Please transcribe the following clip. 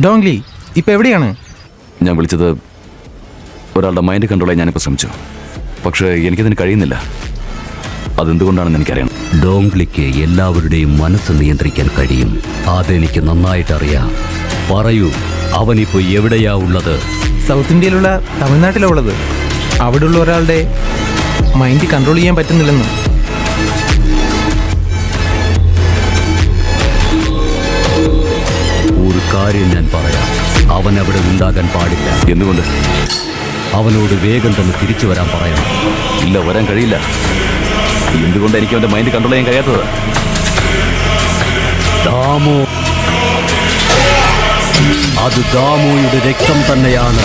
ഡോങ്ലി ഇപ്പൊ എവിടെയാണ്? ഞാൻ വിളിച്ചത് ഒരാളുടെ മൈൻഡ് കൺട്രോൾ ചെയ്യാൻ ഞാനിപ്പോൾ ശ്രമിച്ചു, പക്ഷേ എനിക്കതിന് കഴിയുന്നില്ല. അതെന്തുകൊണ്ടാണെന്ന് എനിക്കറിയണം. ഡോങ്ലിക്ക് എല്ലാവരുടെയും മനസ്സ് നിയന്ത്രിക്കാൻ കഴിയും. അതെനിക്ക് നന്നായിട്ടറിയാം. പറയൂ, അവനിപ്പോ എവിടെയാ ഉള്ളത്? സൗത്ത് ഇന്ത്യയിലുള്ള തമിഴ്നാട്ടിലാണ് ഉള്ളത്. അവിടെയുള്ള ഒരാളുടെ മൈൻഡ് കൺട്രോൾ ചെയ്യാൻ പറ്റുന്നില്ലെന്ന്. ഒരു കാര്യം ഞാൻ പറയാം, അവൻ അവിടെ ഉണ്ടാകാൻ പാടില്ല. എന്തുകൊണ്ട്? അവനോട് വേഗം തന്നെ തിരിച്ചു വരാൻ പറയണം. ഇല്ല, വരാൻ കഴിയില്ല. എന്തുകൊണ്ട് എനിക്ക് അവൻ്റെ മൈൻഡ് കൺട്രോൾ ചെയ്യാൻ കഴിയാത്തത്? ദാമോ, അത് ദാമോയുടെ രക്തം തന്നെയാണ്.